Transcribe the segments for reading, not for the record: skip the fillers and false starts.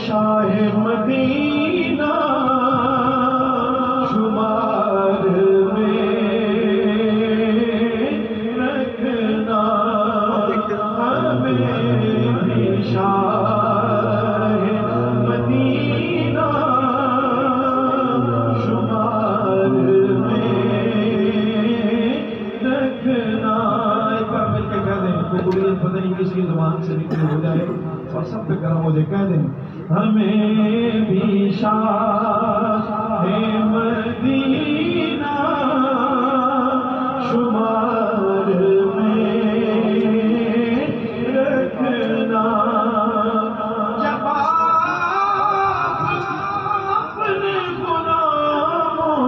شاہ مدینہ شمار میں رکھنا ہمیں بھی شاہ مدینہ شمار میں رکھنا۔ ایک بار مل کے کہہ دیں، کوئی پتہ نہیں کس کی زبان سے نکلے ہو جائے اور سب پہ کرم ہو جائے، کہہ دیں ہمیں بھی شاہ مدینہ شمار میں رکھنا۔ جب آپ اپنے غلاموں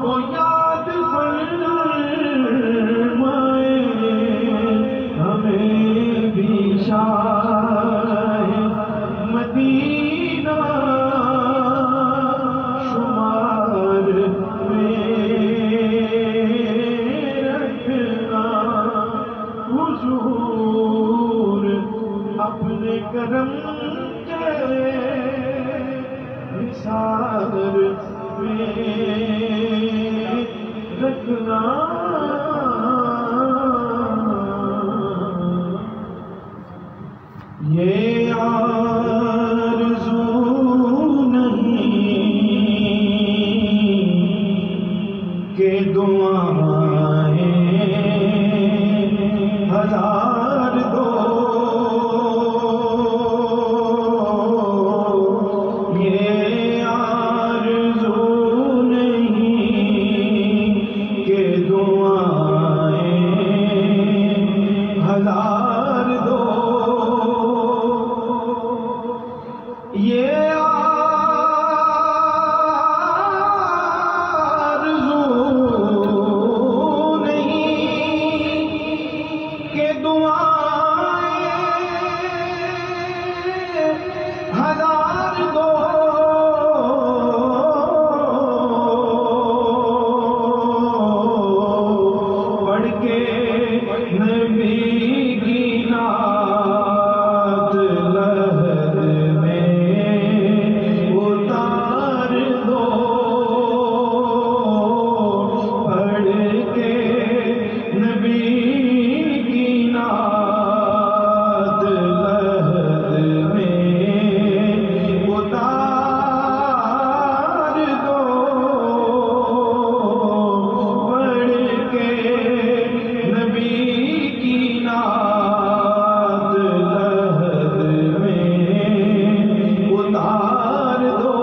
کو یاد فرمائیں، ہمیں بھی شاہ مدینہ شمار میں رکھنا۔ حضور اپنے کرم کے نثار میں رکھنا۔ یہ آرزو نہیں کہ دعائیں ہزار دو، یہ آرزو نہیں کہ دعائیں ہزار دو، یہ آرزو نہیں کہ دعائیں ہزار دو، پڑھ کے نبی کی نعت لہر میں اتار دو، پڑھ کے نبی کی نعت لہر میں اتار دو، پڑھ کے نبی کی نعت لہر میں اتار دو۔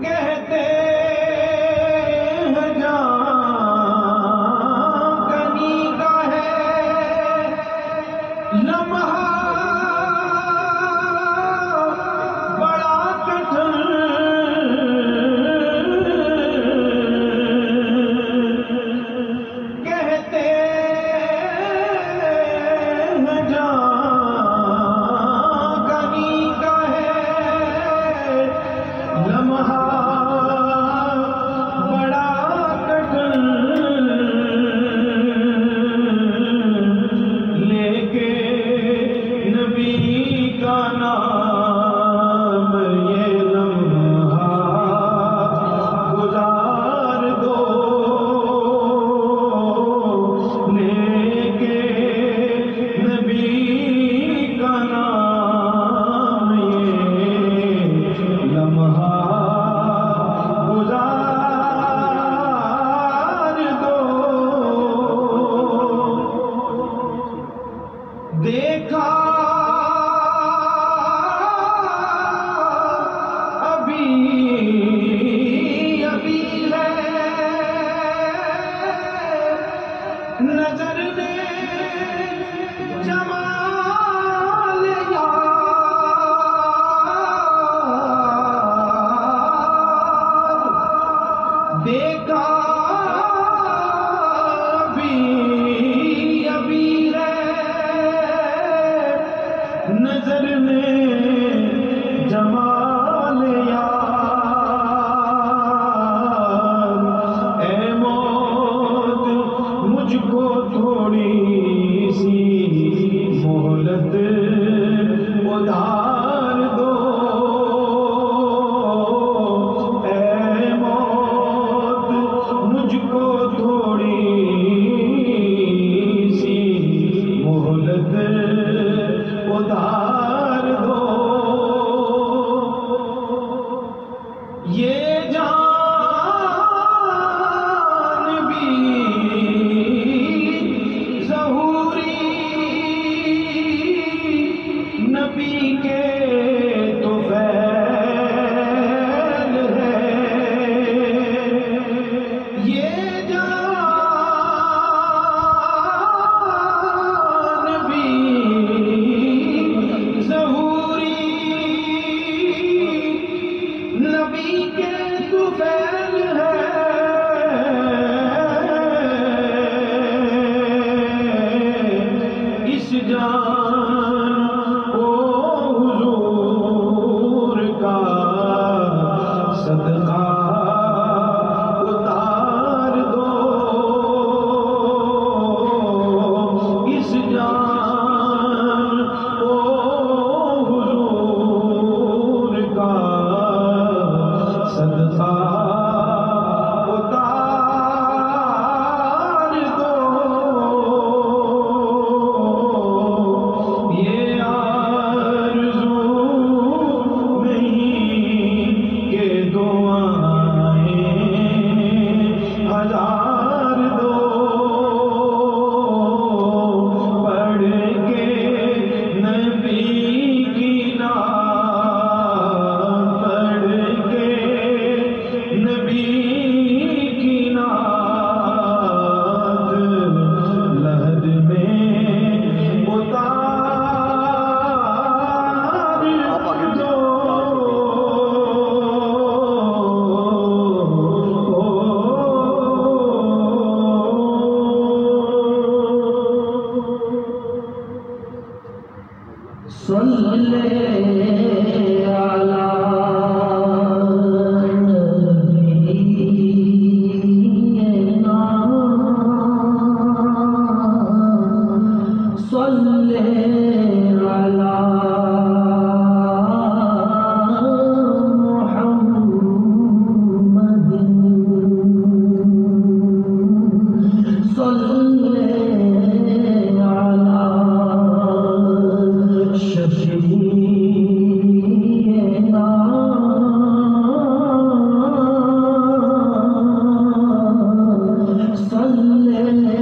کہتے ہیں جان کنی کا ہے لمحہ بڑا کٹھن، کہتے ہیں جان کنی کا ہے لمحہ بڑا کٹھن، لے کے نبی کا نام یہ لمحہ گزار دو، لے کے نبی کا نام یہ لمحہ گزار دو۔ دیکھا ابھی ابھی ہے نظر نے جمال یار، دیکھا ابھی ابھی ہے نظر میں جمال یار، اے موت مجھ کو تھوڑی سی مہلت اتار دو یہ جان بھی ظہوری نبی کے تو فعل ہے یہ جان بھی ظہوری نبی کے تو فعل ہے اس جان کو حضور کا صدقہ اتار دو اس جان کو حضور کا صدقہ اتار دو یہ آرزو نہیں کہ دعائیں ہزار دو پڑھ کے نبی کی نعت پڑھ کے نبی کی نعت لہد میں اتار دو صلی علی نبینا صلی علی محمد صلی علی شفیعنا صلی علی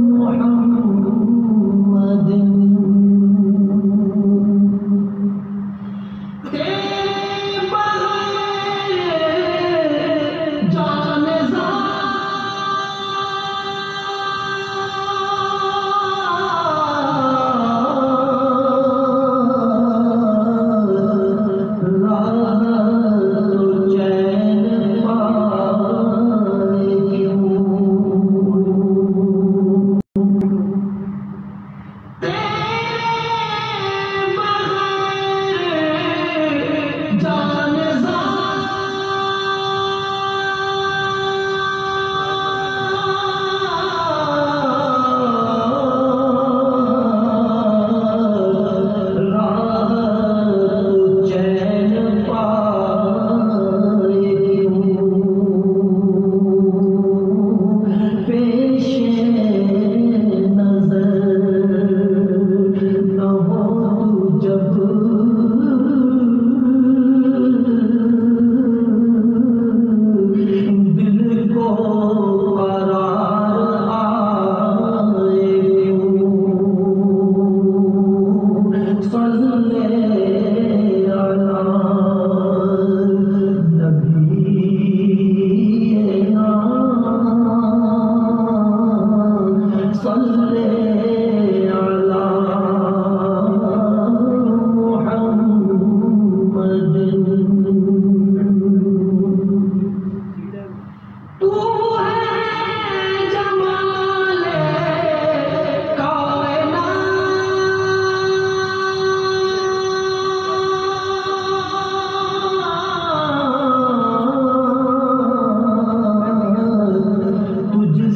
محمد تیرے بغیر جان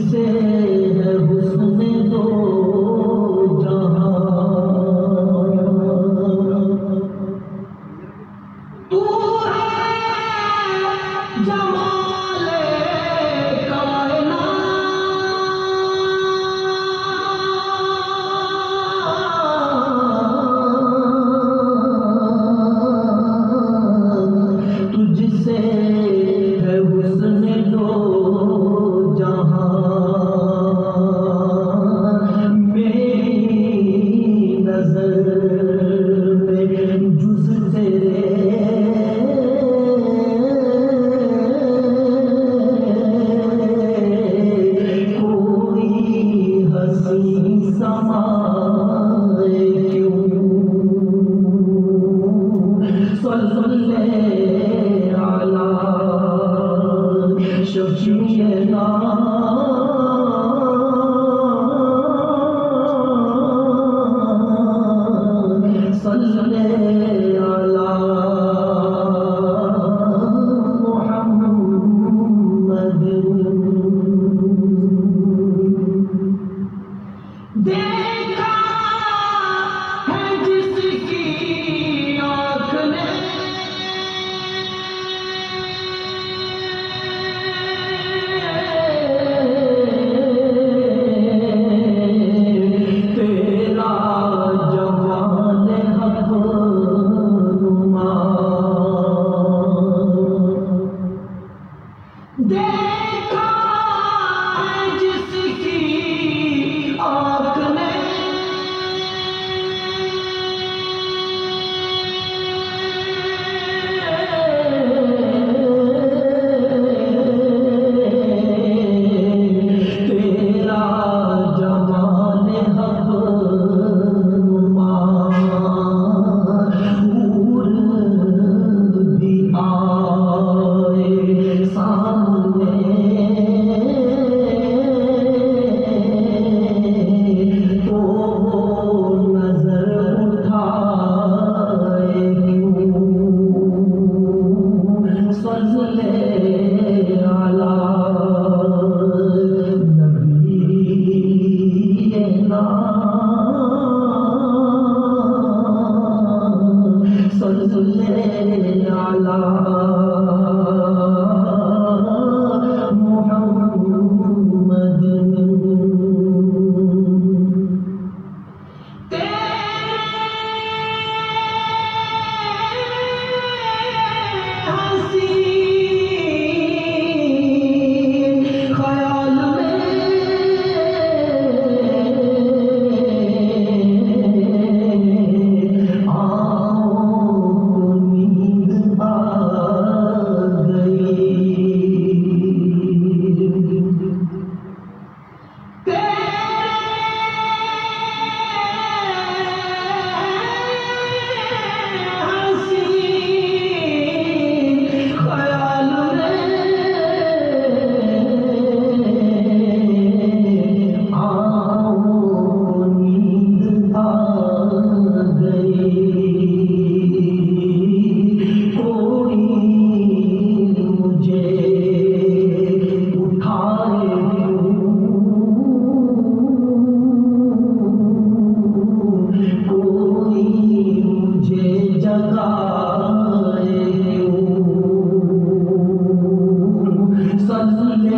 سے ہے حسن دو دیکھا ہے جس کی آنکھ نے تیرا جمال حق نما دیکھا ہے جس کی آنکھ نے تیرا جمال حق نما نور بھی آئے سامنے تو نظر اٹھائے کیوں صلی علی نبینا صلی علی محمد حسین خیال میں آؤں نیند آ گئی حسین خیال میں آؤں نیند آ گئی کوئی مجھے اٹھائے کوئی مجھے جگائے صلی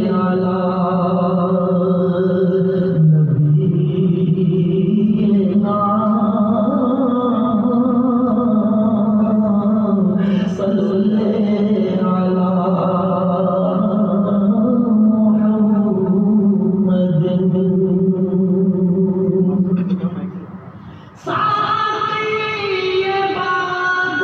علی نبینا صلی علی محمد ساقی یہ بات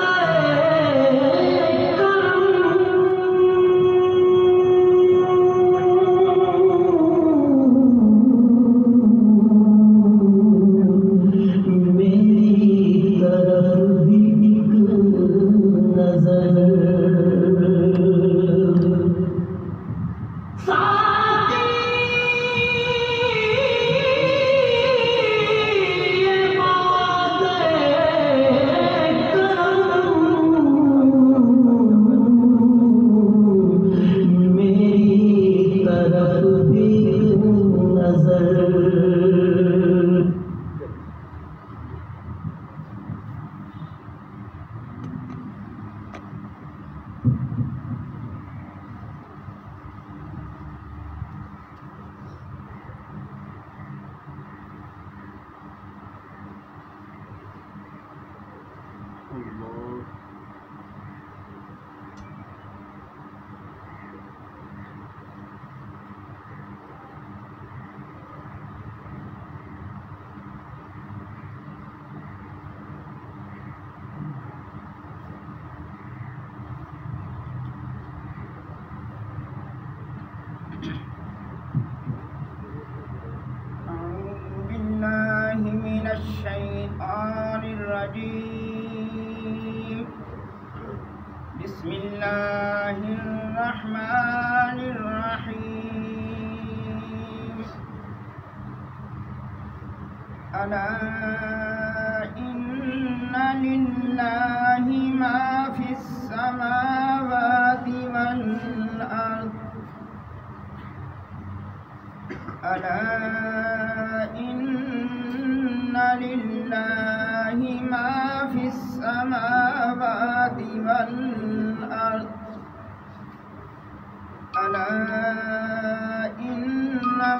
میری طرف بھی ایک نظر ساقی یہ بات میری طرف بھی نظر الشيطان الرجيم بسم الله الرحمن الرحيم ألا إن لله ما في السماوات والأرض ألا إن لله ما في السماوات والأرض ألا إن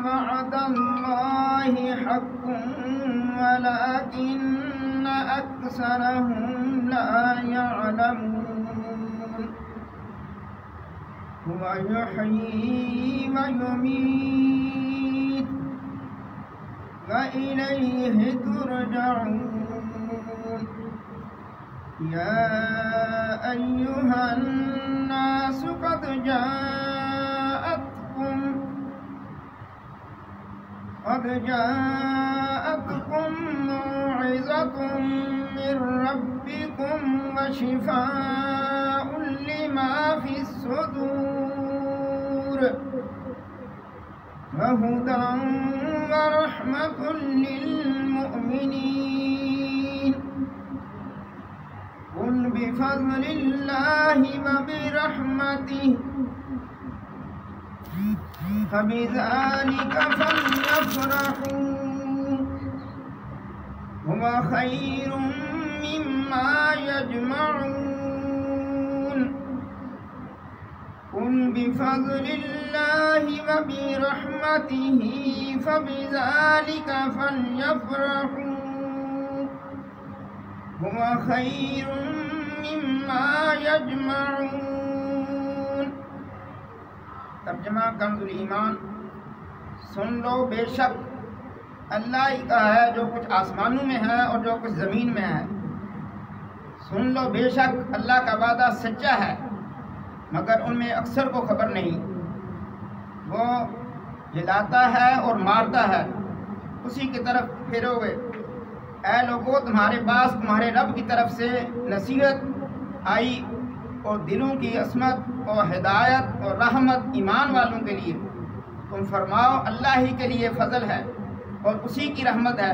وعد الله حق ولكن أكثرهم لا يعلمون هو يحيي ويميت وإليه ترجعون يا أيها الناس قد جاءتكم موعظة من ربكم وشفاء لما في الصدور وهدى ورحمة للمؤمنين قل بفضل الله وبرحمته فبذلك فليفرحوا هو خير مما يجمعون قل بفضل الله وبرحمته فبذلك فليفرحوا هو خير مما يجمعون. ترجمہ کنز الایمان. سن لو بے شک اللہ ہی کا ہے جو کچھ آسمانوں میں ہے اور جو کچھ زمین میں ہے. سن لو بے شک اللہ کا وعدہ سچا ہے مگر ان میں اکثر کو خبر نہیں. وہ جلاتا ہے اور مارتا ہے اسی کی طرف پھرو گے. اے لوگو تمہارے پاس تمہارے رب کی طرف سے نصیحت آئی اور دلوں کی عصمت اور ہدایت اور رحمت ایمان والوں کے لیے. تم فرماؤ اللہ ہی کے لیے فضل ہے اور اسی کی رحمت ہے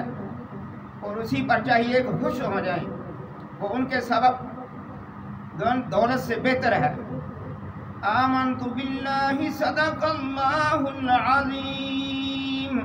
اور اسی پر چاہیے کہ خوش ہو جائیں. وہ ان کے سبب دولت سے بہتر ہے. آمنت باللہ صدق اللہ العظیم.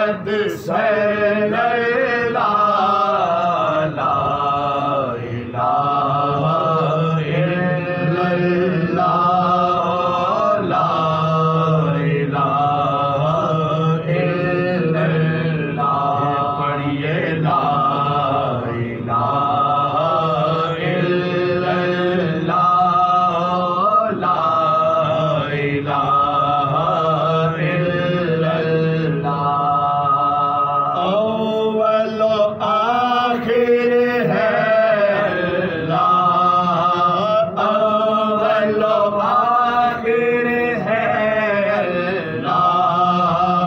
محمد صلی اللہ لا الہ الا اللہ لا الہ الا اللہ پڑھیے لا الہ الا اللہ لا الہ الا اللہ اول و آخر ہے اللہ اول و آخر ہے اللہ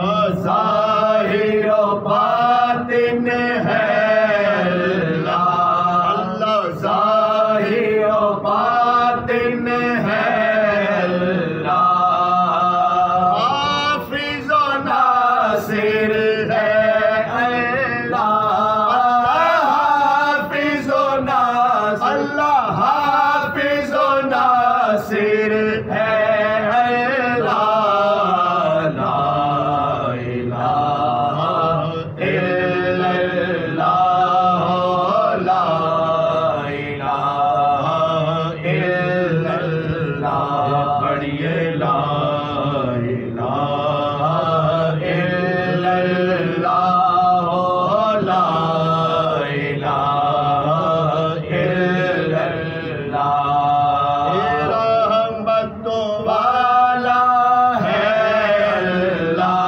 ظاہر و باطن ہے اللہ اللہ ظاہر و باطن ہے اللہ حافظ و ناصر ہے اللہ حافظ و ناصر اللہ حافظ و ناصر ہے اللہ لا الہ الا اللہ لا الہ الا اللہ پڑھیے لا الہ الا اللہ لا الہ الا اللہ رحمت والا ہے اللہ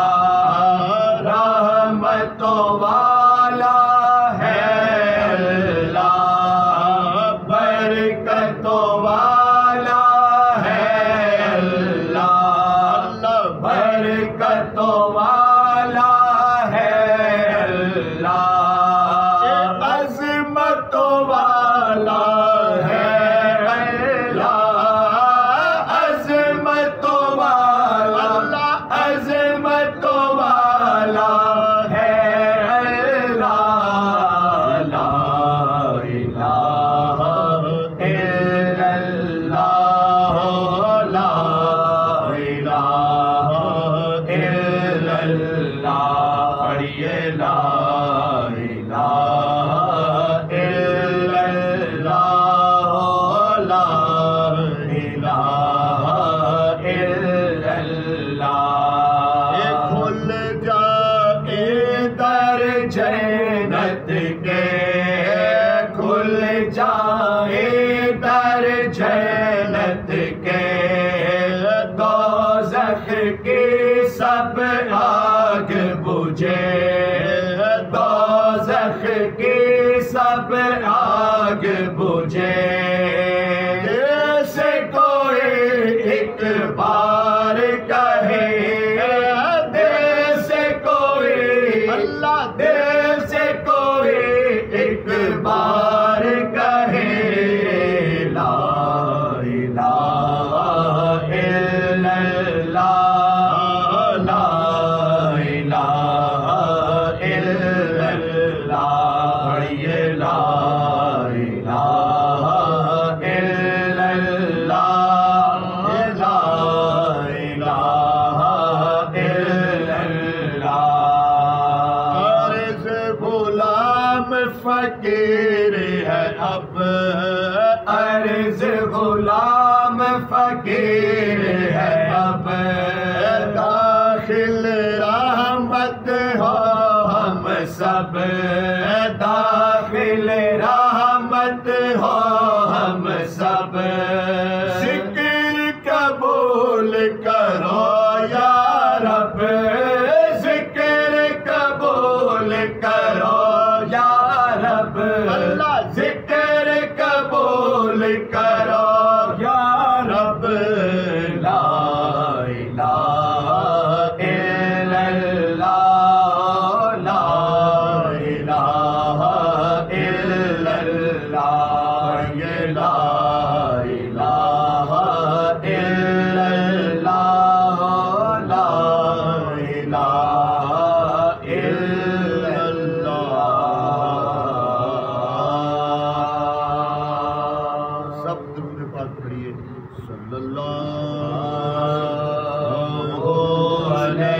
رحمت والا ہے اللہ برکت والا ہے اللہ برکت والا ہے اللہ عظمت والا ہے اللہ عظمت والا اللہ عظمت والا ہے اللہ لا الہ الا اللہ لا الہ الا اللہ پڑھیے لا الہ الا اللہ لا الہ الا اللہ کھل جائے در جنت کے کھل جائے در جنت کے دوزخ کی سب آگ بجھے دوزخ کی سب آگ بجھے جیسے کوئی ایک بار کہے دل سے کوئی اللہ دل سے کوئی ایک بار کہے لا الہ الا اللہ لا الہ الا اللہ پڑھیے لا الہ الا اللہ لا الہ الا اللہ عرض غلام فقیر ہے اب عرض غلام فقیر ہے اب داخل رحمت ہو ہم سب داخل رحمت ہو ہم سب ذکر قبول کرو یا رب ذکر قبول کرو یا رب اللہ ذکر قبول کرو یا رب لا الہ الا اللہ لا الہ الا اللہ یہ لا الہ الا اللہ لا الہ الا اللہ سب درود پاک پڑھیے صلی اللہ علیہ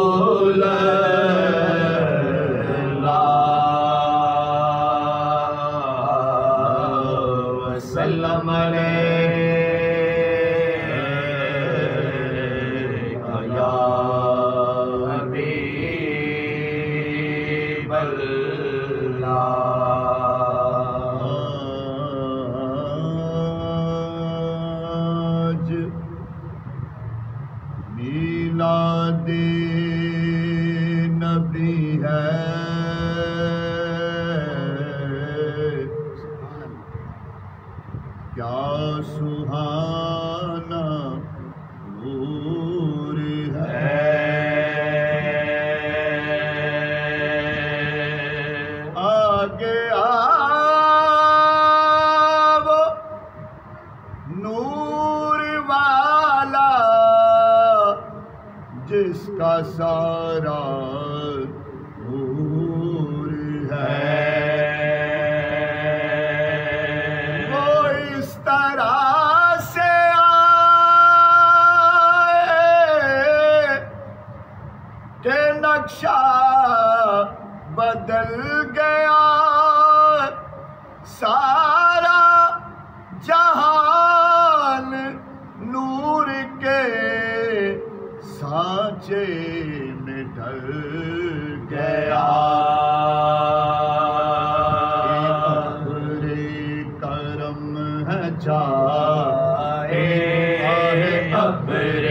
رسول اللہ وسلم علیک یا حبیب اللہ۔ میلاد نبی ہے، کیا سہانا نور ہے، آگے آو نور والا جس کا سارا نور ہے، وہ اس طرح سے آئے کہ نقشہ بدل گیا، سارا جہان نور کے سانچے میں ڈھل گیا، ابر کرم ہے چاہے، ابر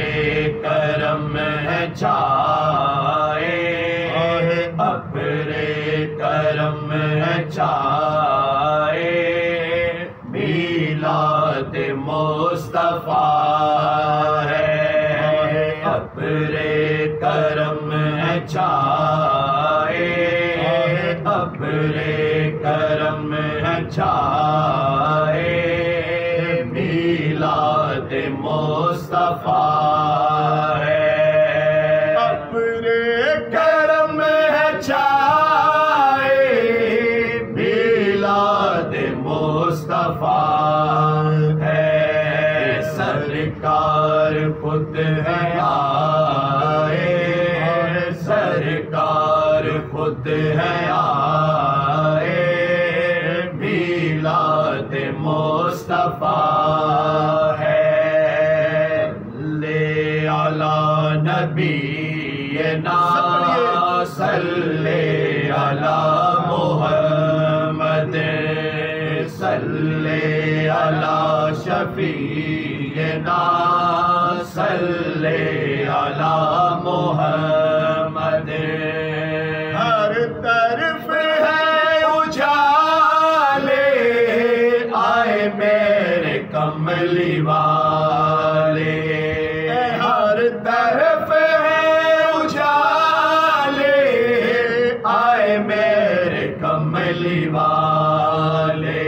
کرم ہے چاہے، ابر کرم ہے چاہے، میلاد مصطفیٰ ہے، ابر کرم ہے چاہے، ابر کرم ہے چاہے، میلاد مصطفیٰ ہے، ابر کرم ہے چاہے، میلاد مصطفیٰ ہے، سرکار خود ہے آئے، سرکار خود ہے آئے، میلاد مصطفیٰ ہے، لے علی نبینا صلی علی محمد، صلی علی شفیعنا صلی علی محمد، ہر طرف ہے اجالے آئے میرے کملی والے، ہر طرف ہے اجالے آئے میرے کملی والے،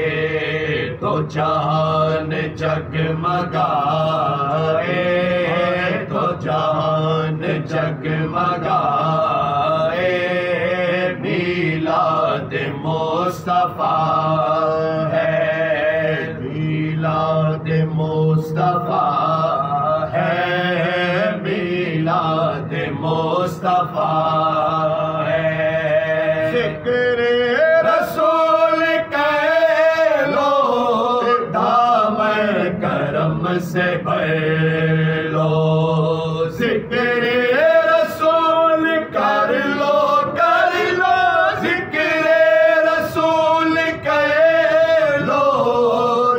تو جہان جگمگائے، تو جہان جگمگائے، میلاد مصطفیٰ ہے، میلاد مصطفیٰ ہے، میلاد مصطفیٰ ہے، ذکر رسول کہہ لو دامن کرم سے بھر لو، ذکر رسول کر لو، کر لو، ذکر رسول کہہ لو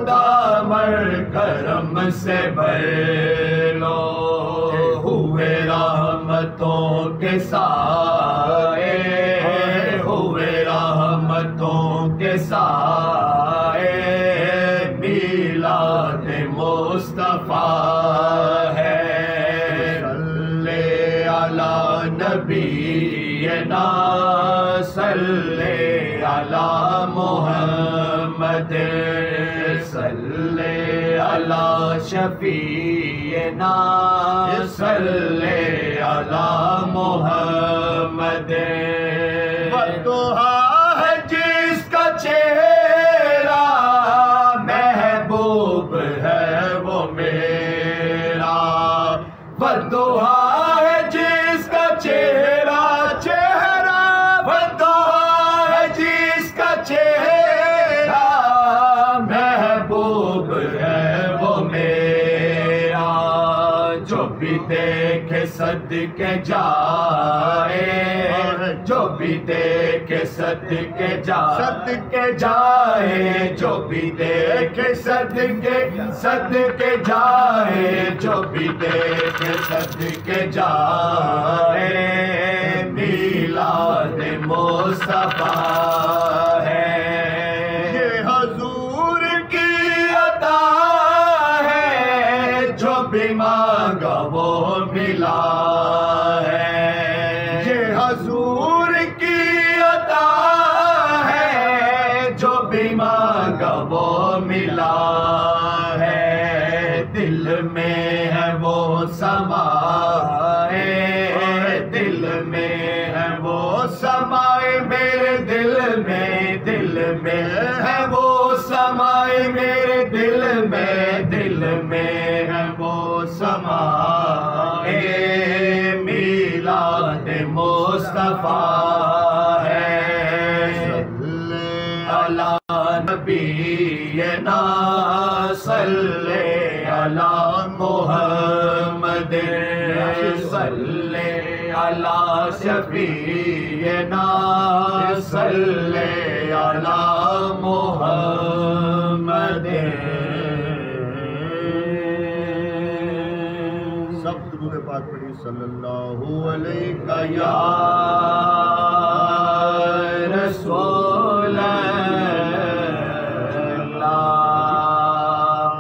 دامن کرم سے بھر لو، ہوئے رحمتوں کے سائے، ہوئے رحمتوں کے سائے، میلاد مصطفیٰ ہے، صلی علی نبینا صلی علی محمد، صلی علی شفیعنا صلی علی محمد، بدوہا ہے جس کا چہرہ محبوب ہے وہ میرا، بدوہا ہے جس کا چہرہ صدقے جائے جو بھی دیکھے صدقے جائے صدقے جائے جو بھی دیکھے صدقے جائے جو بھی دیکھے صدقے جائے میلاد مصطفیٰ ہے یہ حضور کی عطا ہے جو بھی مانگا وہ ملا ہے یہ حضور کی عطا ہے جو بھی مانگا وہ ملا ہے دل میں ہے وہ سمائے دل میں ہے وہ سمائے میرے دل میں ہے وہ سمائے میرے دل میں ہے وہ سمائے میلاد مصطفیٰ ہے علی نبینا صلی علی محمد صلی علی شفیعنا صلی علی محمد سب درود پاک پڑھی صلی اللہ علیہ یا رسول اللہ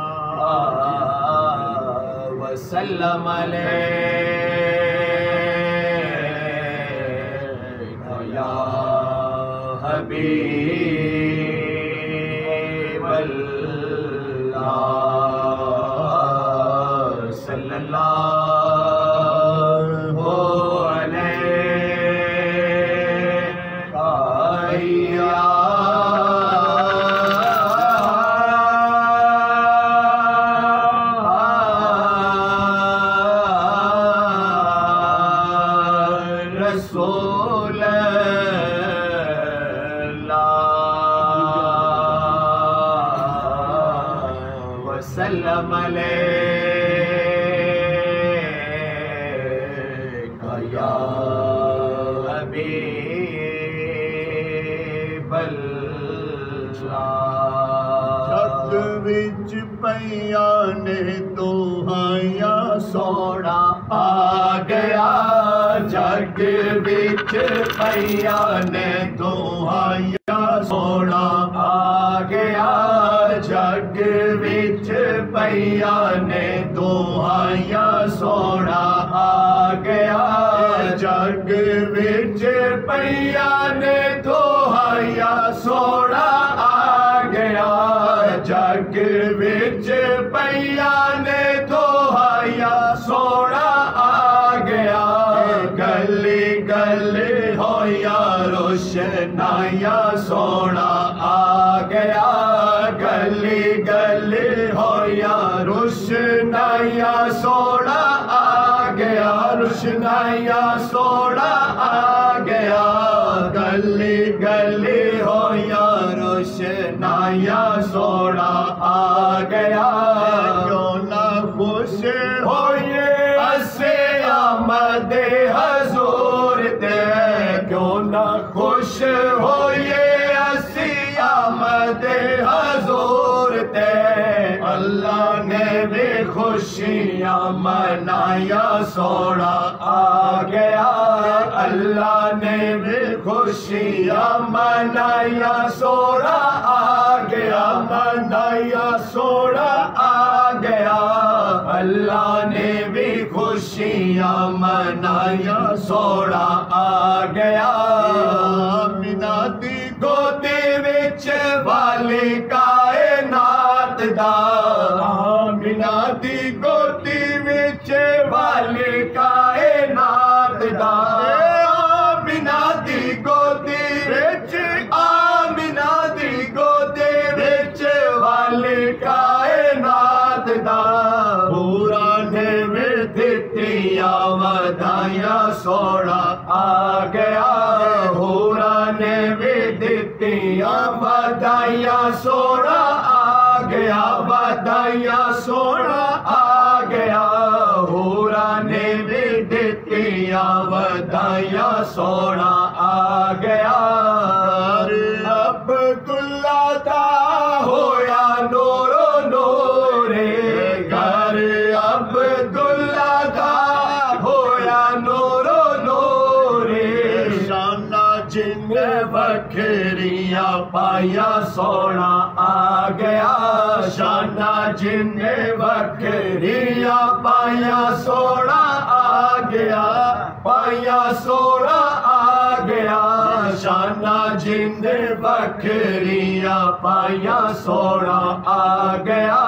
وسلم علیہ یا حبیب اللہ صلی اللہ رسول اللہ وسلم علیہ یا حبیب اللہ جگ وچ پیا نے دوہایا سونا آ گیا جگ وچ پیا نے دوہایا سونا آ گیا جگ وچ پیا نے دوہایا سونا آ گیا جگ وچ پیا نے دوہایا سونا آ گیا جگ وچ پیا نے دوہایا سونا آ گیا گلی گلی ہویا روشنایا سونا آ گیا گلی گلی ہویا روشنایا سونا آ گیا روشنایا سونا آ گیا گلی گلی ہویا روشنایا سونا آ گیا کیوں نہ خوش ہوئے اسے آمد حضور تے کیوں نہ خوش ہوئے اسی آمد حضور تے اللہ نے بھی خوشیاں منایا سونا آ گیا اللہ نے بھی خوشیاں منایا سونا آ گیا منایا سونا آ گیا اللہ نے بھی خوشیاں منایا سونا آ گیا آمینہ دی گودی وچ والی کائنات دا آمینہ دی گودی وچ والی کائنات دا آمینہ دی گودی وچ آمینہ دی گودی وچ والی کائنات دا پورا نے بھی دتیاں ودائیاں سونا آ گیا پورا نے بھی دتیاں ودائیاں سونا آ گیا ودائیاں سونا آ گیا پورا نے بھی دتیاں سونا آ گیا عبداللہ دا ہویا نورو نورے گھر عبداللہ دا ہویا نورو نورے شانہ جن بکھریاں پایا سونا آ گیا شانہ جن بکھریاں پایا سونا آ گیا پایا سونا آ گیا شانہ جن بکھریاں پایا سونا آ گیا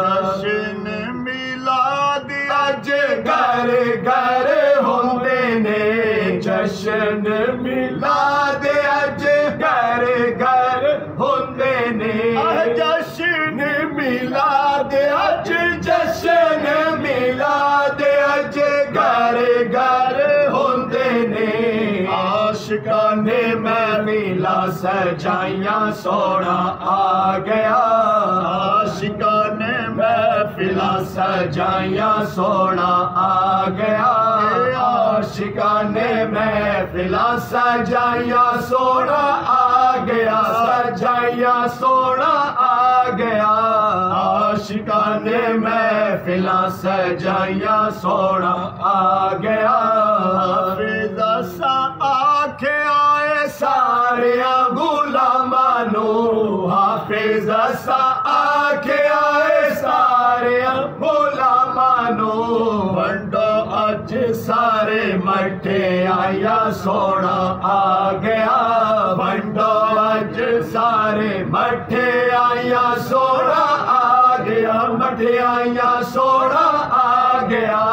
جشن میلاد اج گھر گھر ہوندے نے جشن میلاد اج گھر گھر ہوندے نے جشن میلاد اج جشن میلاد اج گھر گھر ہوندے نے عاشقاں نے محفلاں سجائیاں سونا آ گیا عاشقاں نے محفلاں سجائیاں سونا آ گیا عاشقاں نے محفلاں سجائیاں سونا آ گیا سجائیاں سونا آ گیا عاشقاں نے محفلاں سجائیاں سونا آ گیا حافظ اسا آکھے آئے سارے غلاماں نو حافظ اسا آکھے آئے سارے غلاماں نو ونڈو اج سارے مٹھے آیا سونا آ گیا ونڈو اج سارے مٹھے آیا سونا آ گیا مٹھے آیا سونا آ گیا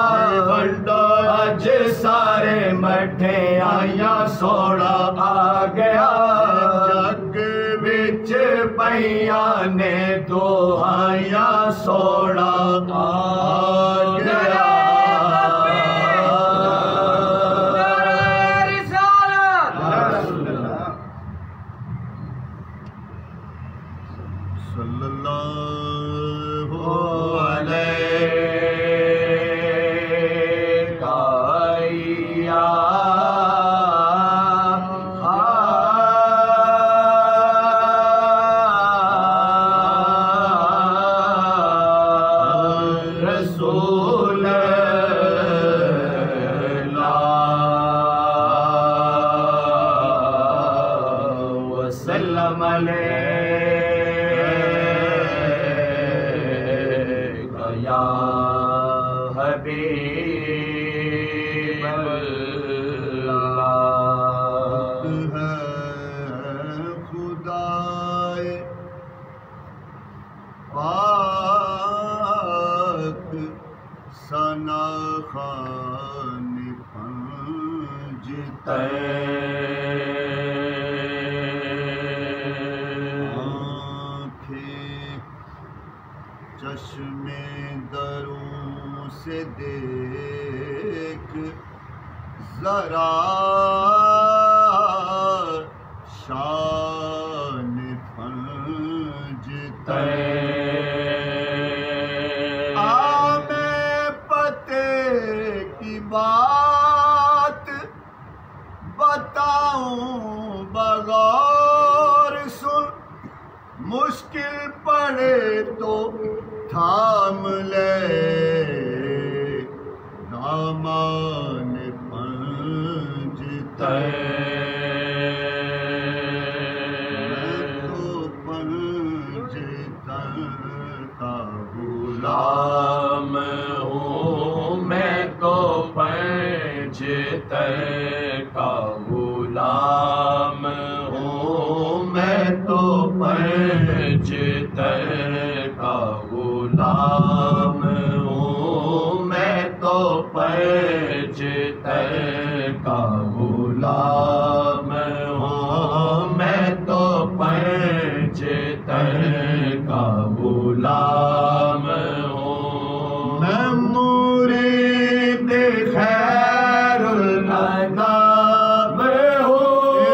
ونڈو اج سارے مٹھے آیا سونا آ گیا جگ وچ پئیاں نے دعائیاں سونا آ گیا صلی اللہ رسول اللہ وسلم علیک یا حبیب اللہ ہے خدائے پاک ثنا خوان پنجتے آنکھیں چشم دروں سے دیکھ ذرا شان پنجتے کی بات بتاؤں بغور سن مشکل پڑے تو تھام لے دامان پنجتے تو پنجتن کا غلام میں تو پنجتن کا غلام ہوں میں تو پنجتن کا غلام ہوں میں تو پنجتن کا غلام ہوں میں تو پنجتن کا غلام ہوں میں مرید خیر الانام ہوں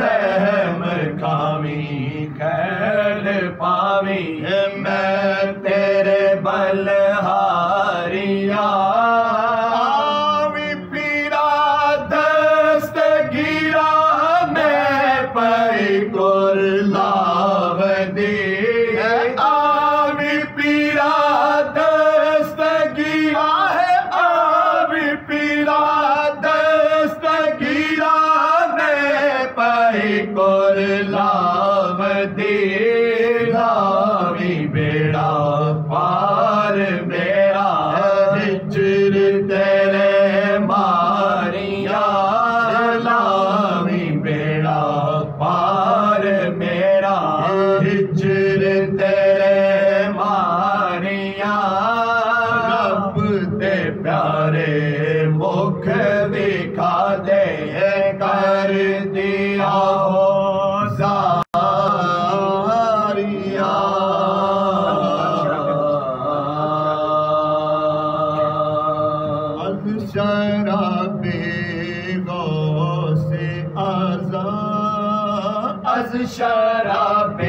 رحم کھاوی خیر پاوی میں تیرے بلہاریاں آوی پیرا دستگیرا میں پئی کر لاو دی آوی پیرا دستگیرا ہے آوی پیرا دستگیرا میں پئی کر لاو دی لاوی بیڑا پار میرا ہجر تیرے ماریاں لاوی بیڑا پار میرا ہجر تیرے ماریاں رب دے پیارے مکھ دکھا دے کر دیا ہو از شراب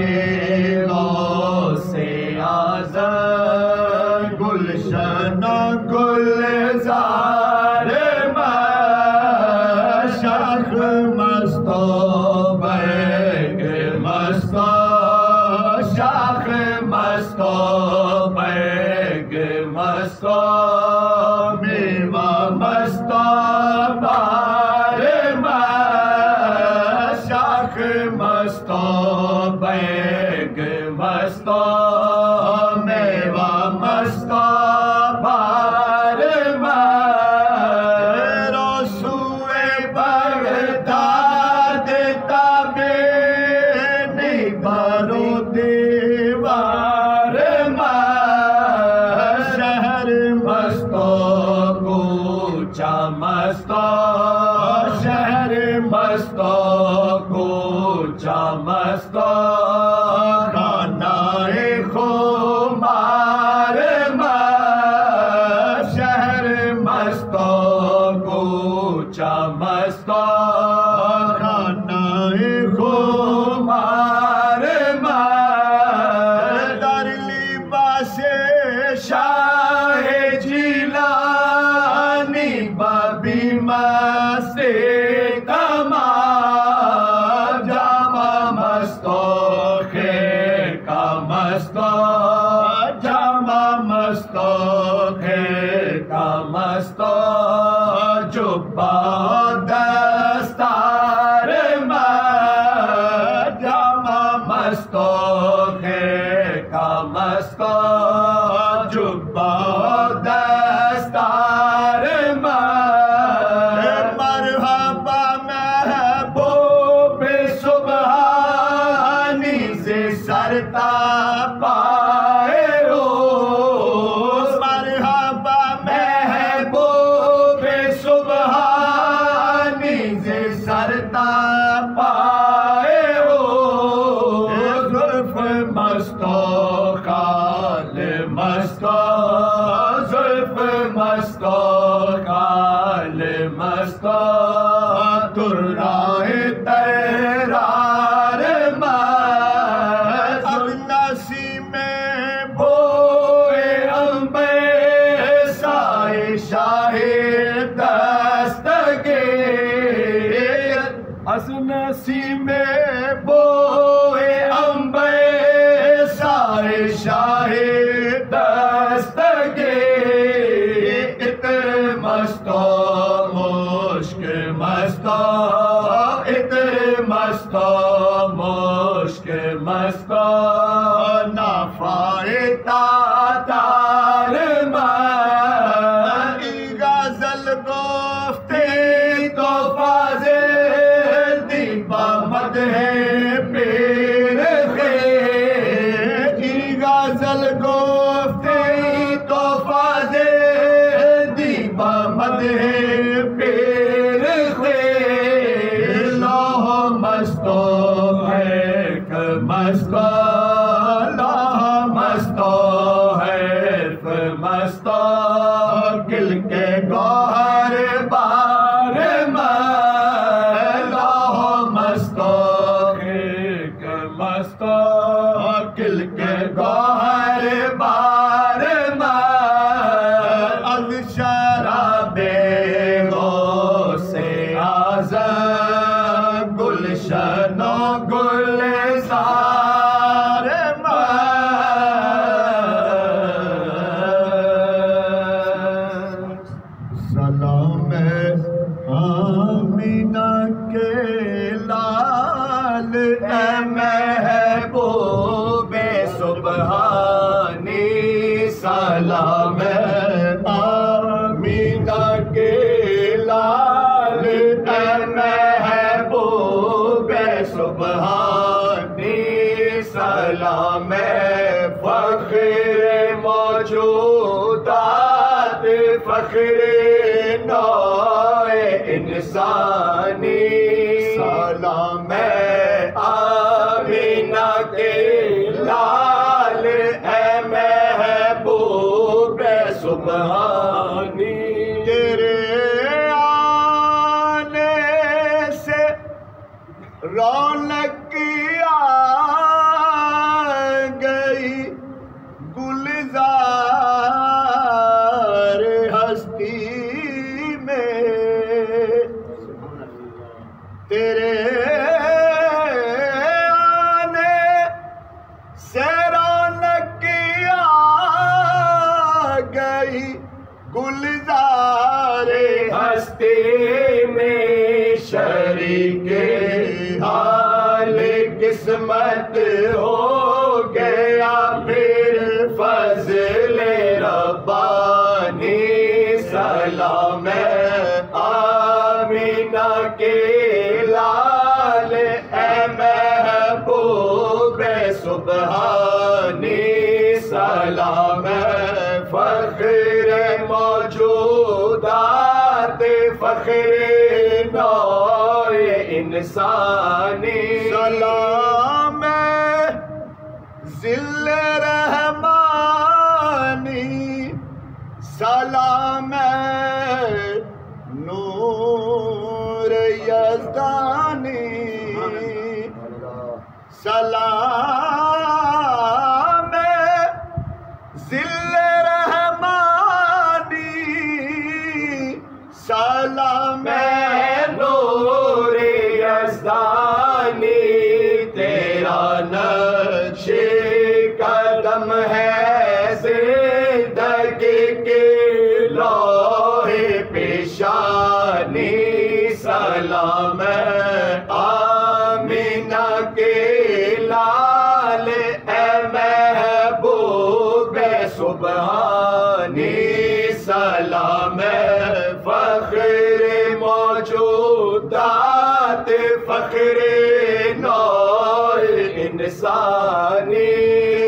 غوث اعظم گلشن گلزار مشرق مستو برگ مستو شاخ مستو برگ مستو میوہ مستو بار شاخ مستو بیگ مستو میوہ مستو بار رسوئے بغداد تابینی برو دیوار شہر مستو کوچہ مستو شہر مستو کوچہ مستو خانہ خمار شہر مستو کوچہ مستو خانہ خمار در لباس شاہ جیلانی بابی مستی مستو جبہ دستار جامہ مستو کا مستو جبہ دستار مرحبا محبوب سبحانی سے سرتا پائے روز مرحبا محبوب سبحانی سے سرتا پائے روز زلف مستو خال مستو زلف مستو خال مستو ترائے تیرار اب نسیم بوئے امبے سائے شاہ دستگیر از نسیم بوئے امبے سائے شاہ دستگیر عطر مستو مشک مستو عطر مستو مشک مستو نفائے تاتار غزل گفتی تو فاضل دیبا مدح پیر خیر غزل گفتی تو فاضل دیبا مدح پیر خیر لوح مستو حرف مستو لوح مستو حرف مستو گل کے گوہر بار لوح گلشن و گلزار سلام آمینہ کے لال اے محبوب سبحانی سلام آمینہ کے لال اے محبوب سبحانی سلام فخر موجودات فخر نوع انسانی سلام آمینہ کے لال اے محبوب سبحانی تیرے آنے سے رونق آ گئی گلزار ہستی میں تیرے آنے سے رونق آ گئی گلزار ہستی میں شریک حال قسمت ہو گیا پھر فضل ربانی سلام آمینہ کے لال اے محبوب سبحانی سلام فخر موجودات فخر نوع انسانی سلام ذل رحمانی سلام نور یزدانی سلام ذل رحمانی سلام نور یزدانی تیرا نقش قدم ہے زندگی کے لوح پیشانی سلام آمینہ کے لال اے محبوب سبحانی سلام فخر موجودات فخر نوع انسانی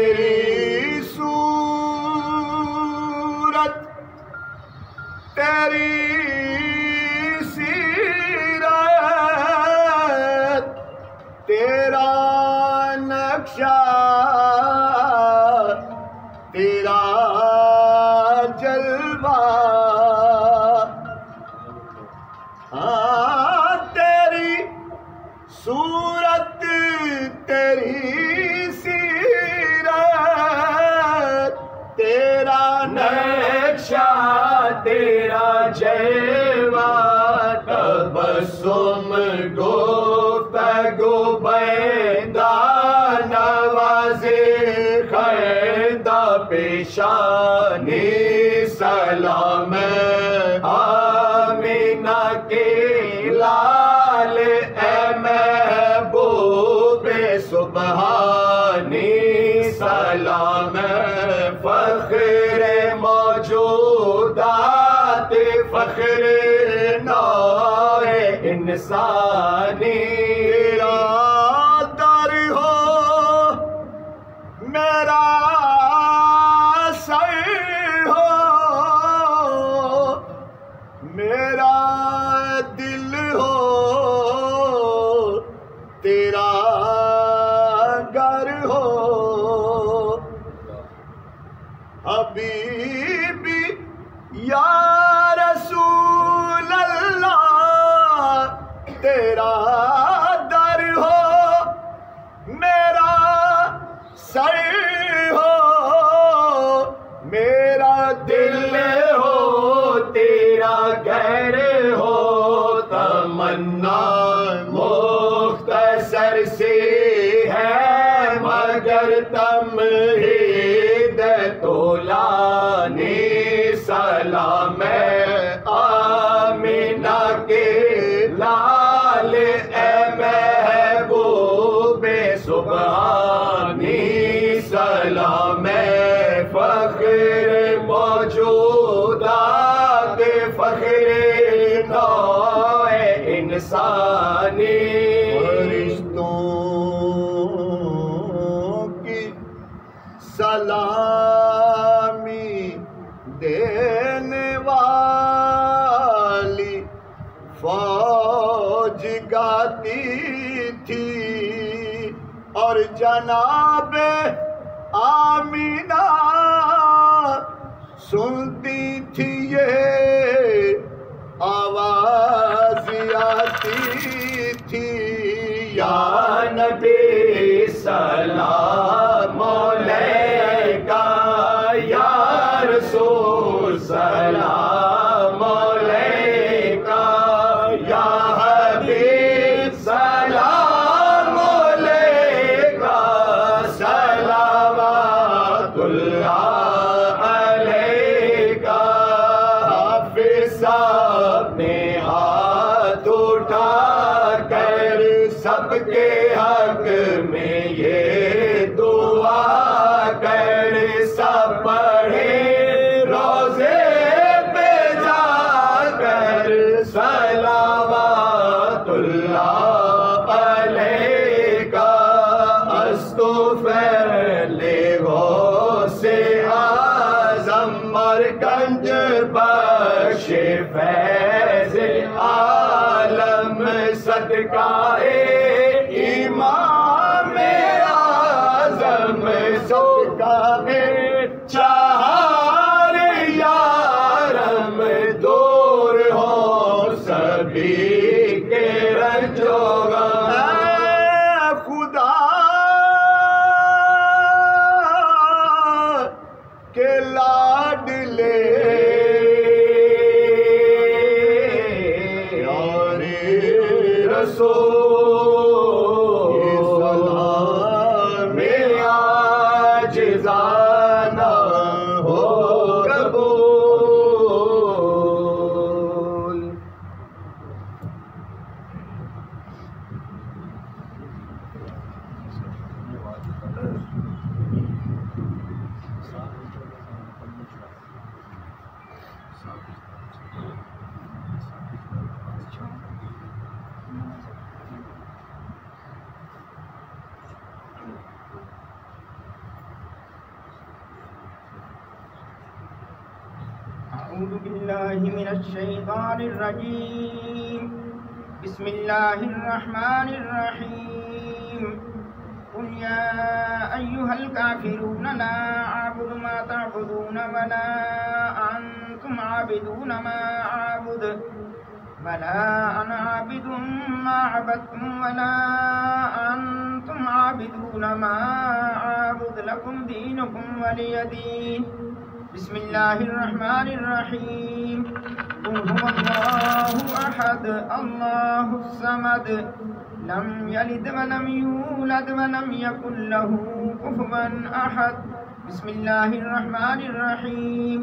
تیری صورت تیری سیرت تیرا نقشہ تیرا جلوہ تیری صورت تیری سیرت تیرا نقشہ تیرا جلوہ تبسم گفتگو بیندہ نوازِ خیندہ پیشانی سلام آمینہ کے لال اے محبوب سبحانی سلام فخر موجودات فخر نوع انسانی تیرا در ہو میرا سر ہو میرا دل ہو تیرا گھر ہو حبیبی یا رسول اللہ تیرا در ہو میرا سر ہو میرا دل ہو تیرا گھر ہو تمنا مختصر کیسی ہے مگر تمہید طولانی سلام آمینہ کے لال اے محبوب سبحانی سلام فخر موجودات فخر نوع انسانی فرشتوں کی سلامی دینے والی فوج گاتی تھی اور جناب آمینہ سنتی تھی یہ آواز آتی تھی یا نبی سلام علیکہ یا رسول سلام علیکہ یا حبیب سلام علیکہ صلوات اللہ علیکہ حافظ اپنے ہاتھ اٹھا کر سب کے حق میں یہ دعا کر سب پڑھے روزے پہ جا کر صلوات اللہ علیکہ استغفر غوث اعظم مرکنج بخش فیض عالم صدقہ امام اعظم صدقہ چہار یارم دور ہو سبھی کے رنجوگا خدا کے لاڈلے پیارے رسول سلام عاجزانہ ہو قبول أعوذ بالله من الشيطان الرجيم بسم الله الرحمن الرحيم قل يا أيها الكافرون لا أعبد ما تعبدون ولا أنتم عابدون ما أعبد ولا أنا عابد ما عبدتم ولا أنتم عابدون ما أعبد لكم دينكم ولي دين بسم الله الرحمن الرحيم قل هو الله أحد الله الصمد لم يلد ولم يولد ولم يكن له كفوا أحد بسم الله الرحمن الرحيم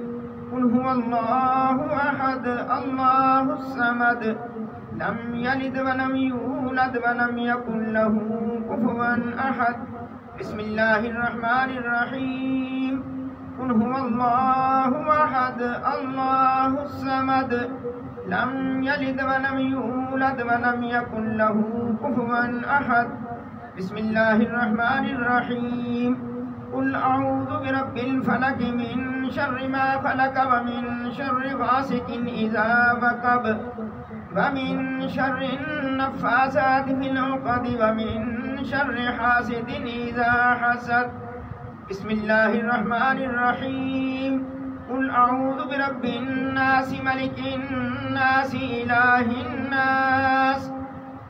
قل هو الله أحد الله الصمد لم يلد ولم يولد ولم يكن له كفوا أحد بسم الله الرحمن الرحيم قل هو الله أحد الله الصمد لم يلد ولم يولد ولم يكن له كفوا أحد بسم الله الرحمن الرحيم قل أعوذ برب الفلق من شر ما خلق ومن شر غاسق إذا وقب ومن شر النفاثات في العقد ومن شر حاسد إذا حسد بسم الله الرحمن الرحيم قل أعوذ برب الناس ملك الناس إله الناس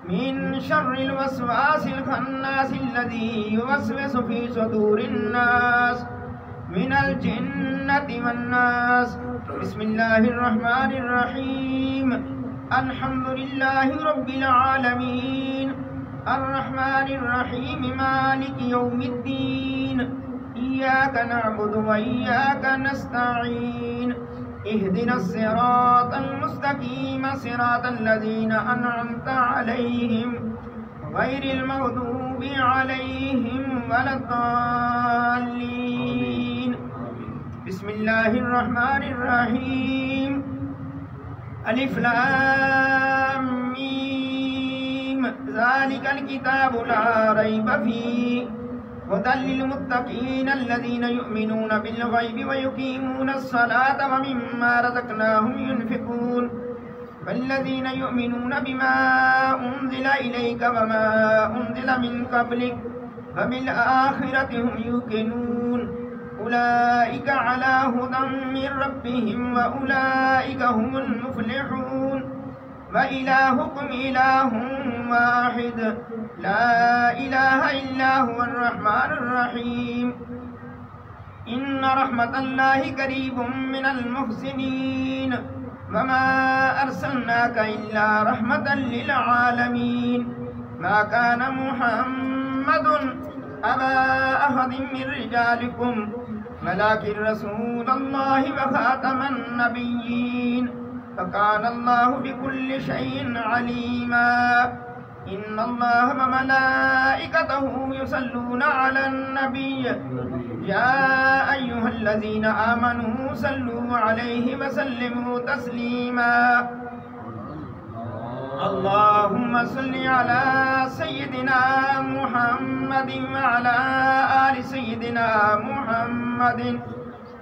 من شر الوسواس الخناس الذي يوسوس في صدور الناس من الجنة والناس بسم الله الرحمن الرحيم الحمد لله رب العالمين الرحمن الرحيم مالك يوم الدين إياك نعبد وإياك نستعين اهدنا الصراط المستقيم صراط الذين أنعمت عليهم غير المغضوب عليهم ولا الضالين بسم الله الرحمن الرحيم الف لام ميم ذلك الكتاب لا ريب فيه هدى للمتقين الذين يؤمنون بالغيب ويقيمون الصلاة ومما رزقناهم ينفقون والذين يؤمنون بما أنزل إليك وما أنزل من قبلك وبالآخرة هم يوقنون أولئك على هدى من ربهم وأولئك هم المفلحون وإلهكم إله واحد لا إله إلا هو الرحمن الرحيم إن رحمة الله قريب من المحسنين وما أرسلناك إلا رحمة للعالمين ما كان محمد أبا أحد من رجالكم ولكن رسول الله وخاتم النبيين وكان الله بكل شيء عليما إن الله وملائكته يصلون على النبي يا أيها الذين آمنوا صلوا عليه وسلموا تسليما اللهم صل على سيدنا محمد وعلى آل سيدنا محمد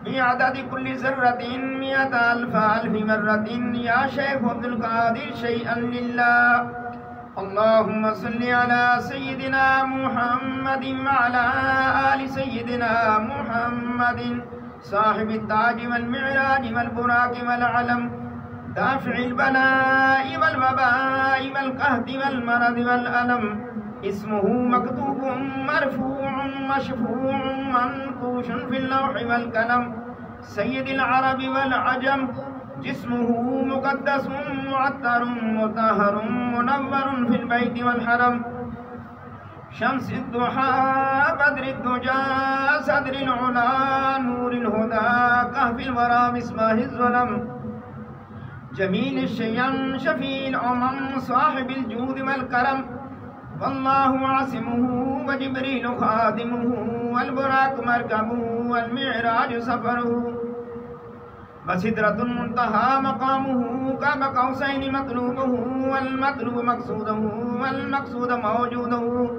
بعدد كل ذرة 100,000 مرة يا شيخ عبد القادر شيئا لله اللهم صل على سيدنا محمد وعلى آل سيدنا محمد صاحب التاج والمعراج والبراق والعلم دافع البلاء والوباء والقهد والمرض والألم اسمه مكتوب مرفوع مشفوع منقوش في اللوح والقلم سيد العرب والعجم جسمه مقدس معطر مطهر منور في البيت والحرم شمس الضحى بدر الدجى صدر العلا نور الهدى كهف الورى مصباح الظلم جميل الشيم شفيع الأمم صاحب الجود والكرم والله عاصمه وجبريل خادمه والبراق مركبه والمعراج سفره وسدرة المنتهى مقامه قاب قوسين مطلوبه والمطلوب مقصوده والمقصود موجوده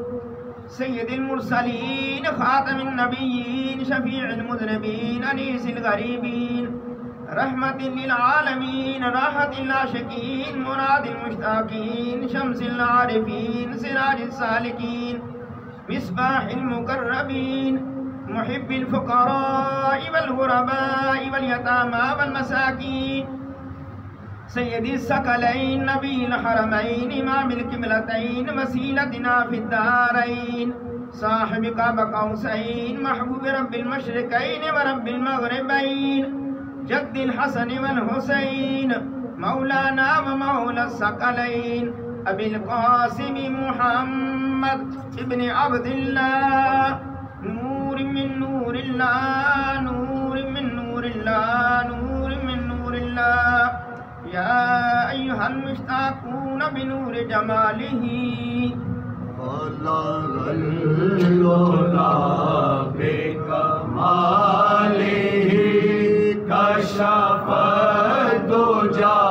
سيد المرسلين خاتم النبيين شفيع المذنبين أنيس الغريبين رحمة للعالمين راحة العاشقين مراد المشتاقين شمس العارفين سراج السالكين مصباح المقربين محب الفقراء والغرباء واليتامى والمساكين سيد الثقلين نبي الحرمين إمام القبلتين وسيلتنا في الدارين صاحب قاب قوسين محبوب رب المشرقين ورب المغربين جد الحسن والحسين مولانا ومولى الثقلين أبي القاسم محمد ابن عبد الله نور من نور الله نور من نور الله نور من نور الله يا أيها المشتاقون بنور جماله بكماله كشف الدجى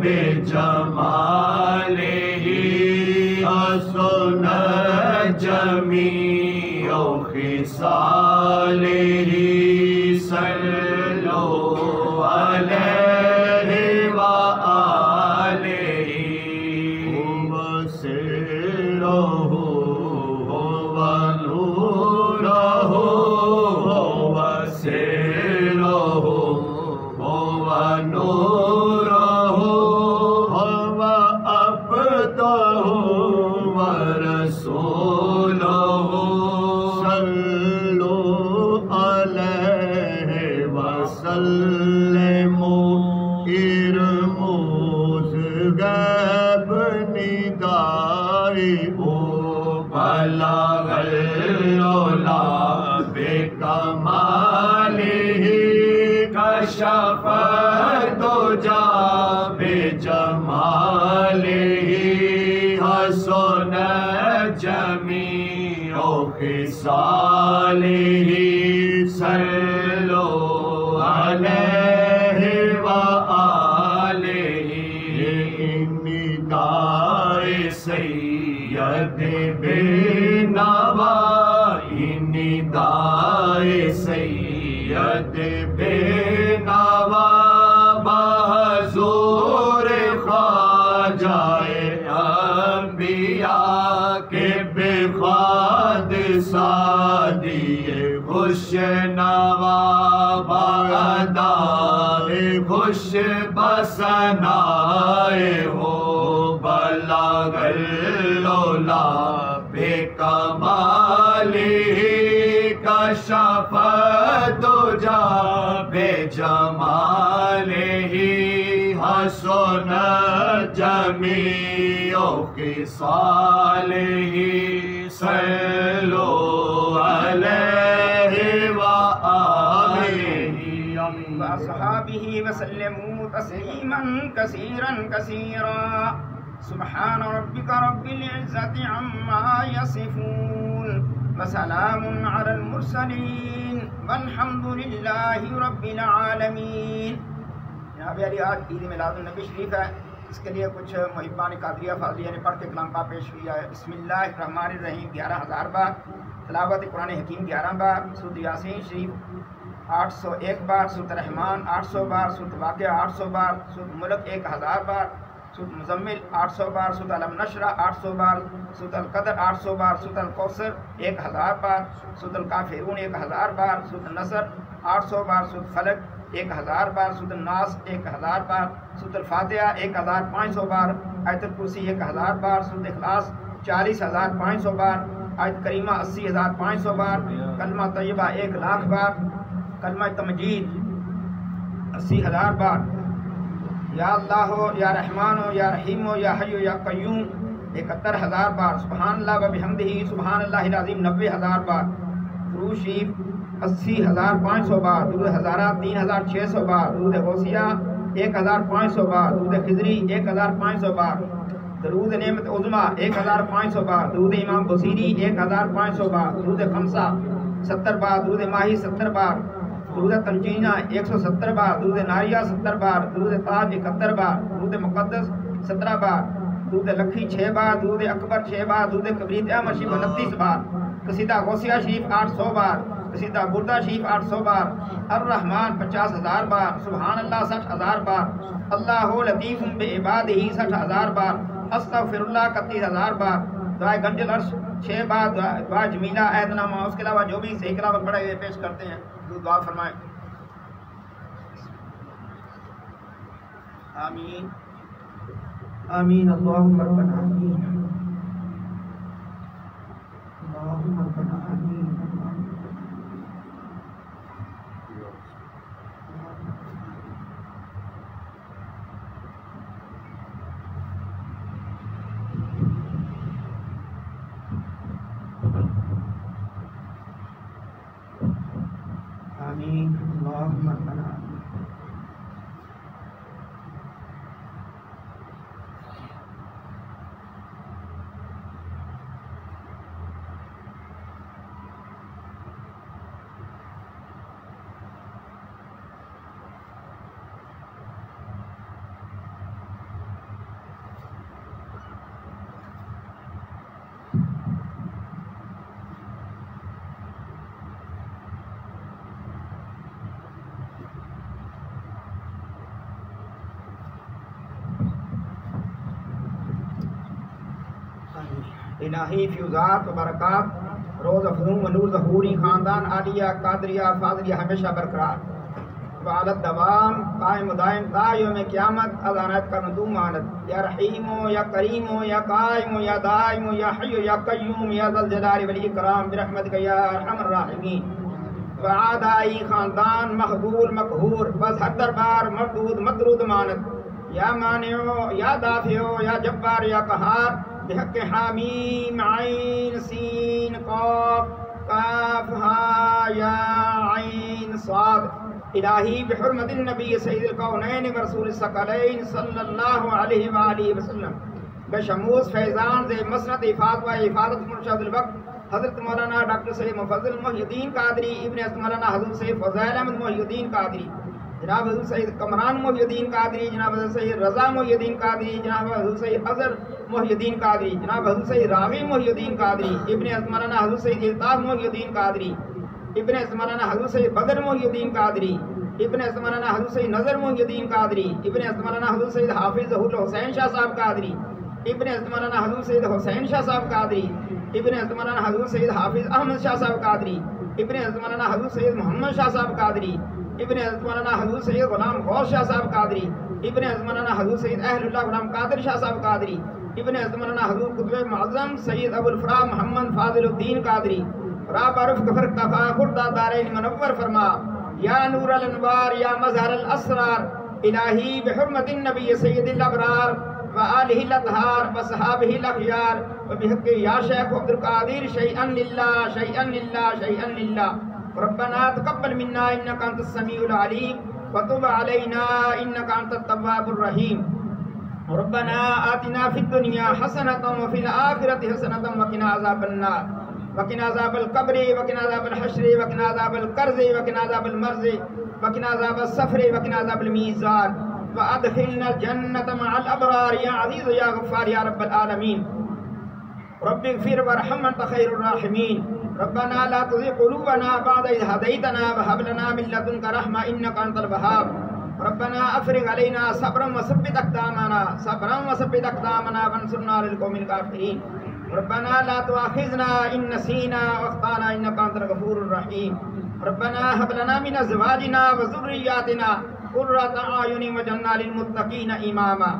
بجماله حسن جميع خصاله صلوا عليه وآله وسره ونوره وسره ونوره وعبده ورسوله صلوا عليه وسلموا ارموز غاب ندائی بلغ العلا بکمالہ کشف الدجا بجمالہ حسن جمیع خصالہ صلوا علیہ وآلہ ندائے سید بے نوا ندائے سید بے نوا بحضور خواجہ انبیاء کے بخواد سادی خوش نوا بادائے خوش بسنائے ہو بلغ العلا بکمالہ کشف الدجا بجمالہ حسن جمیع خصالہ صلوا علیہ وآلہ وأصحابه وسلموا تسليما كثيرا كثيرا سبحان ربك رب العزة عما يصفون وسلام على المرسلين والحمد لله رب العالمین۔ جناب علی آج عید میلاد النبی شریف ہے، اس کے لیے کچھ محبان قادریہ فاضلیہ نے پڑھ کے کلام پاک پیش کیا ہے۔ بسم اللہ الرحمن الرحیم 11,000 بار، تلاوت قرآن حکیم 11 بار، سورۃ یاسین شریف 801 بار، سورۃ رحمان 800 بار، سورۃ واقعہ 800 بار، سورۃ ملک 1000 بار، سورۃ مزمل 800 بار، سورۃ علم نشرہ 800 بار، سورۃ القدر 800 بار، سورۃ الکوثر 1000 بار، سورۃ الکافرون 1000 بار، سورۃ النصر 800 بار، سورۃ فلق 1000 بار، سورۃ الناس 1000 بار، سورۃ الفاتحہ 1500 بار، آیت الکرسی 1000 بار، سورۃ اخلاص 40500 بار، آیت کریمہ 80500 بار، کلمہ طیبہ 1,00,000 بار، کلمہ تمجید 80,000 بار، یا اللہ ہو یا رحمان ہو یا رحیم ہو یا حی ہو یا قیوم 71,000 بار، سبحان اللہ و بحمدہ سبحان اللہ العظیم 90,000 بار، درود شریف 80,500 بار، درود ہزارہ 3,600 بار، درود غوثیہ 1,500 بار، درود خضری 1,500 بار، درود نعمت عظمیٰ 1,500 بار، درود امام بصیری 1,500 بار، درود خمسہ 70 بار، درود ماہی 70 بار، درود تنجینہ 170 بار، درود ناریہ 70 بار، درود تاج 71 بار، درود مقدس 17 بار، درود لکھی 6 بار، درود اکبر 6 بار، درود کبریت احمد شریف 29 بار، قصیدہ غوثیہ شریف 800 بار، قصیدہ بردہ شریف 800 بار، الرحمن 50,000 بار، سبحان اللہ 60,000 بار، اللہ لطیف بعبادہ 60,000 بار، استغفر اللہ 31,000 بار، دعائے گنج العرش 6 بار، دعا جمیلہ عہد نامہ، اس کے علاوہ جو بھی صحیح کلام پڑھے ہوئے پیش کرتے ہیں دعا فرمائیں۔ آمین آمین اللہم ربنا آمین اللہم ربنا آمین۔ آمین اللہم ربنا آمین۔ الہی فیوزات و برکات روز افزون و نور ظہوری خاندان عالیہ قادریہ فاضلیہ ہمیشہ برقرار وعلت دوام قائم و دائم تا یوم قیامت ازانت کا ندوم آنت یا رحیم یا کریم یا قائم یا دائم یا حی یا قیوم یا ذل جلال والاکرام برحمتک یا ارحم الراحمین وعادائی خاندان مقبول مقہور بس ہر دربار مردود مطرود مانت یا مانعو یا دافعو یا جبار یا قہار بحق حامیم عین الہی بحرمت النبی سید الکونین و رسول الثقلین صلی اللہ علیہ وآلہ وسلم بشموس فیضان ز مسند افاظ و افاظت مرشد الوقت حضرت مولانا ڈاکٹر سید مفضل محی الدین قادری ابن حضرت مولانا حضرت سید فضیل احمد محی الدین قادری، جناب حضرت سید کمران محی الدین قادری، جناب حضرت سید رضا محی الدین قادری، جناب حضرت سید اظہر محی الدین قادری، جناب حضرت سید راغب محی الدین قادری ابن حضرت مولانا حضرت سید الطاف محی الدین قادری ابن حضرت مولانا حضرت سید بدر محی الدین قادری ابن حضرت مولانا حضرت سید نظر محی الدین قادری ابن حضرت مولانا حضرت سید حافظ ظہور حسین شاہ صاحب قادری ابن حضرت مولانا حضرت سید حسین شاہ صاحب قادری ابن حضرت مولانا حضرت سید حافظ احمد شاہ صاحب قادری ابن حضرت مولانا حضرت سید محمد شاہ صاحب قادری ابن حضرت مولانا حضرت سید غلام غوث شاہ صاحب قادری ابن حضرت مولانا حضرت سید اہل اللہ غلام قادر شاہ صاحب قادری ابن حضرت مولانا حضرت قطب معظم سید ابو الفرا محمد فاضل الدین قادری راب عرف کفر تفا خردہ دارین منور فرما یا نور الانوار یا مظہر الاسرار الہی بحرمت النبی سید الابرار وآلہ الاطہار وصحابہ الاخیار وبحق یا شیخ عبد القادر شیئا للہ شیئا للہ شیئا للہ ربنا تقبل منا انك انت السميع العليم وتب علينا انك انت التواب الرحيم ربنا آتنا في الدنيا حسنة وفي الآخرة حسنة وقنا عذاب النار وقنا عذاب القبر وقنا عذاب الحشر وقنا عذاب القرز وقنا عذاب المرز وقنا عذاب السفر وقنا عذاب الميزان وادخلنا الجنة مع الأبرار يا عزيز يا غفار يا رب العالمين رب اغفر وارحم انت خير الراحمين ربنا لا تزغ قلوبنا بعد إذ هديتنا وهب لنا من لدنك رحمة إنك أنت الوهاب ربنا أفرغ علينا صبرا وثبت أقدامنا وانصرنا على القوم الكافرين ربنا لا تؤاخذنا إن نسينا وأخطأنا إنك أنت الغفور الرحيم ربنا هب لنا من أزواجنا وذرياتنا قرة أعين واجعلنا للمتقين إماما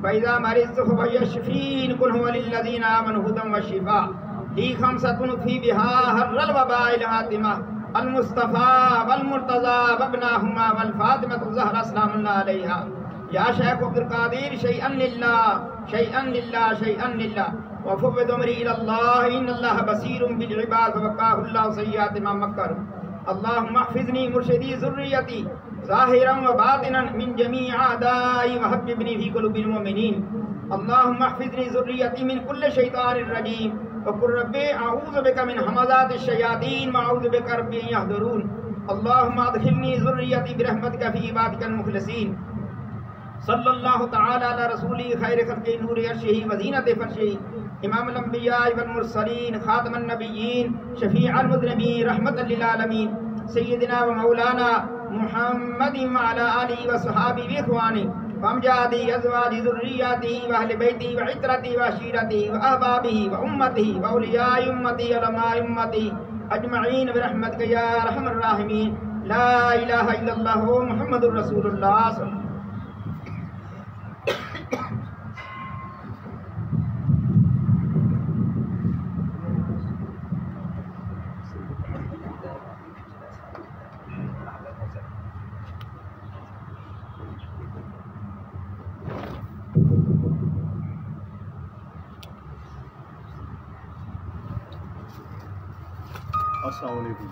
فإذا مرضت فهو يشفين قل هو للذين آمنوا هدى وشفاء هي خمسة في بها هر الوباء الهاتمة المصطفى والمرتضى وابناهما والفاطمة الزهراء سلام الله عليها يا شيخ عبد القادر شيئا لله شيئا لله شيئا لله وفوض أمري إلى الله إن الله بصير بالعباد ووقاه الله سيئات ما مكروا اللهم احفظني مرشدي ذريتي ظاهرا وباطنا من جميع أعدائي وحببني في قلوب المؤمنين اللهم احفظني ذريتي من كل شيطان رجيم وقل ربي أعوذ بك من همزات الشياطين وأعوذ بك ربي أن يحضرون اللهم أدخلني ذريتي برحمتك في عبادك المخلصين صلى الله تعالى على رسوله خير خلق نور عرشه وزينة فرشه امام الانبیاء والمرسلین خاتم النبیین شفیع المذنبین رحمت للعالمین سیدنا و مولانا محمد وعلى آلہ وصحابہ واخوانہ وامجادہ ازواج ذریاتہ واہل بیتہ وعطرتہ وعشیرتہ واحبابہ وامتہ واولیاء امتہ علماء امتہ اجمعین برحمتک یا ارحم الراحمین لا الہ الا اللہ محمد رسول اللہ صلی اللہ علیہ وسلم. السلام علیکم.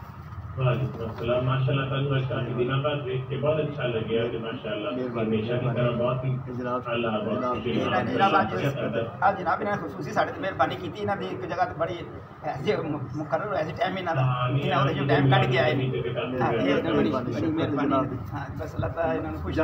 وعلیکم السلام. ماشاء اللہ تعالیٰ شاہدینہ کا دیکھ کے بہت اچھا لگا کہ ماشاء اللہ ہمیشہ کی طرح بہت ہی اللہ جناب نے خصوصی ساڈے مہربانی کی انہوں نے ایک جگہ بڑی ایسے مقرر ایسے ٹائم جو ٹائم کٹ گیا ہے بس اللہ تعالیٰ انہوں نے خوش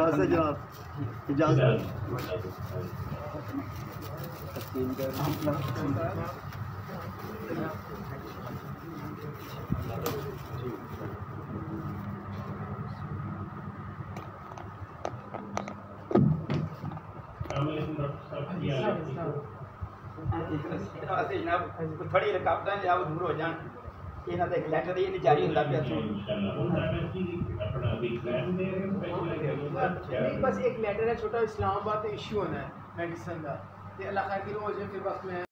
تھوڑی رکاوٹیں جا وہ دور ہو جان یہاں کا ایک لیٹر یہ نہیں جاری ہوتا بس ایک لیٹر ہے چھوٹا اسلام آباد ایشو ہونا ہے میڈیسن کا اللہ خیر کی روز ہے پھر وقت میں